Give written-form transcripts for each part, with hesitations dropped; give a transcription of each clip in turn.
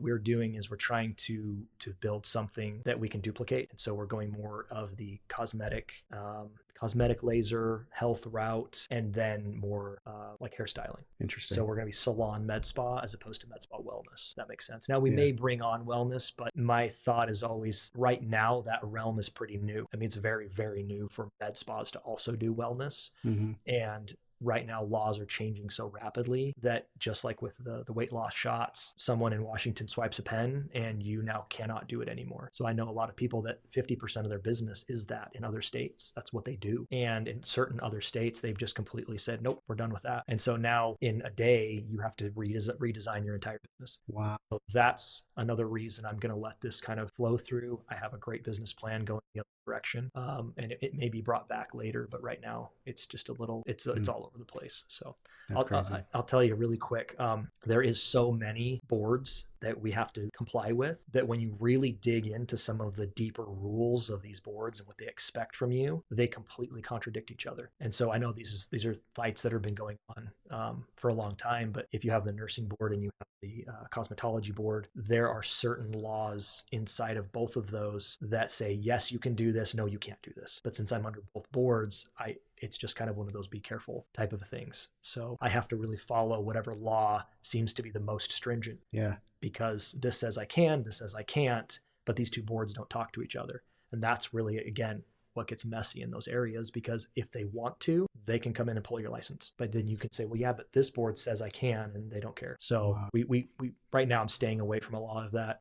we're doing is we're trying to build something that we can duplicate. And so we're going more of the cosmetic laser health route, and then more like hairstyling. Interesting. So we're going to be salon med spa as opposed to med spa wellness. That makes sense. Now we Yeah. may bring on wellness, but my thought is always right now that realm is pretty new. I mean, it's very, very new for med spas to also do wellness. Mm-hmm. And right now laws are changing so rapidly that just like with the weight loss shots, someone in Washington swipes a pen and you now cannot do it anymore. So I know a lot of people that 50% of their business is that in other states. That's what they do. And in certain other states, they've just completely said, nope, we're done with that. And so now in a day, you have to redesign your entire business. Wow. So that's another reason I'm going to let this kind of flow through. I have a great business plan going the other direction. And it may be brought back later, but right now it's just a little, it's all over the place. So I'll tell you really quick. There is so many boards that we have to comply with that when you really dig into some of the deeper rules of these boards and what they expect from you, they completely contradict each other. And so I know these are fights that have been going on for a long time, but if you have the nursing board and you have the cosmetology board, there are certain laws inside of both of those that say, yes, you can do this. No, you can't do this. But since I'm under both boards, it's just kind of one of those be careful type of things. So I have to really follow whatever law seems to be the most stringent. Yeah. Because this says I can, this says I can't, but these two boards don't talk to each other. And that's really, again, what gets messy in those areas, because if they want to, they can come in and pull your license. But then you can say, well, yeah, but this board says I can, and they don't care. So Wow. we right now I'm staying away from a lot of that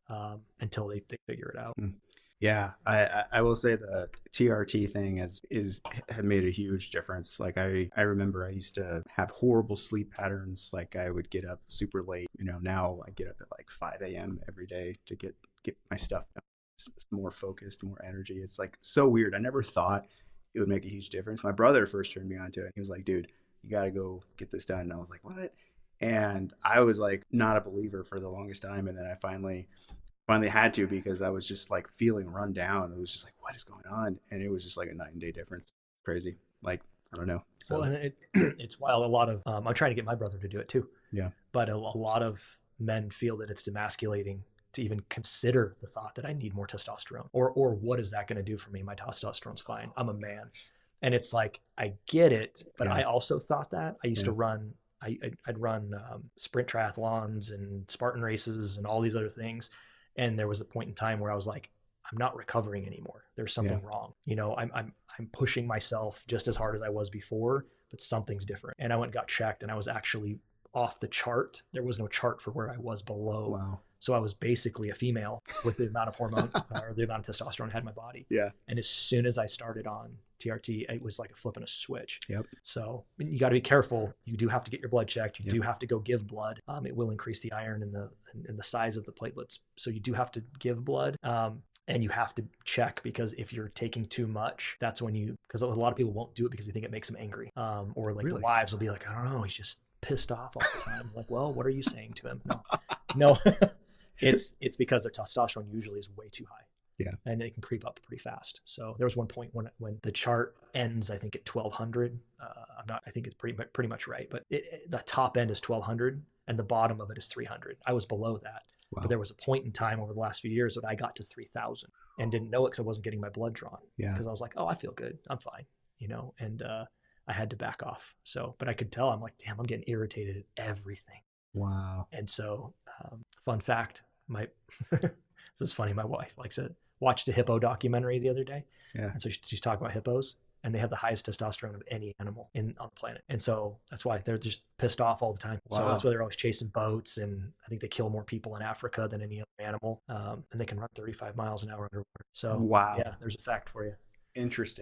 until they figure it out. Yeah, I will say the TRT thing had made a huge difference. Like I remember I used to have horrible sleep patterns. Like I would get up super late. Now I get up at like 5 a.m. every day to get my stuff done. It's more focused, more energy. It's like so weird. I never thought it would make a huge difference. My brother first turned me on to it. He was like, dude, you got to go get this done. And I was like, what? And I was like not a believer for the longest time. And then I finally had to, because I was just like feeling run down. It was just like, what is going on? And it was just like a night and day difference. Crazy. Like, I don't know. So, well, and it's wild. A lot of I'm trying to get my brother to do it too. Yeah. But a lot of men feel that it's demasculating to even consider the thought that I need more testosterone, or what is that going to do for me? My testosterone's fine. I'm a man. And it's like, I get it, but I also thought that. I used to run, I'd run sprint triathlons and Spartan races and all these other things. And there was a point in time where I was like, I'm not recovering anymore. There's something wrong. I'm pushing myself just as hard as I was before, but something's different. And I went and got checked, and I was actually off the chart. There was no chart for where I was below. Wow. So I was basically a female with the amount of hormone or the amount of testosterone I had in my body. Yeah. And as soon as I started on TRT, it was like a flipping a switch. Yep. So you got to be careful. You do have to get your blood checked. You do have to go give blood. It will increase the iron and the size of the platelets. So you do have to give blood. And you have to check, because if you're taking too much, that's when because a lot of people won't do it because they think it makes them angry. Or like the wives will be like, I don't know, he's just pissed off all the time. Like, well, what are you saying to him? No. It's because their testosterone usually is way too high. Yeah. And it can creep up pretty fast. So there was one point when the chart ends, I think at 1200. I think it's pretty much right, but the top end is 1200 and the bottom of it is 300. I was below that. Wow. But there was a point in time over the last few years that I got to 3000 and didn't know it because I wasn't getting my blood drawn. Yeah. Because I was like, oh, I feel good. I'm fine. And I had to back off. So, but I could tell, I'm like, damn, I'm getting irritated at everything. Wow. And so, fun fact, this is funny. My wife watched a hippo documentary the other day. Yeah. And so she's talking about hippos, and they have the highest testosterone of any animal on the planet. And so that's why they're just pissed off all the time. Wow. So that's why they're always chasing boats. And I think they kill more people in Africa than any other animal. And they can run 35 miles an hour underwater. So yeah, there's a fact for you. Interesting.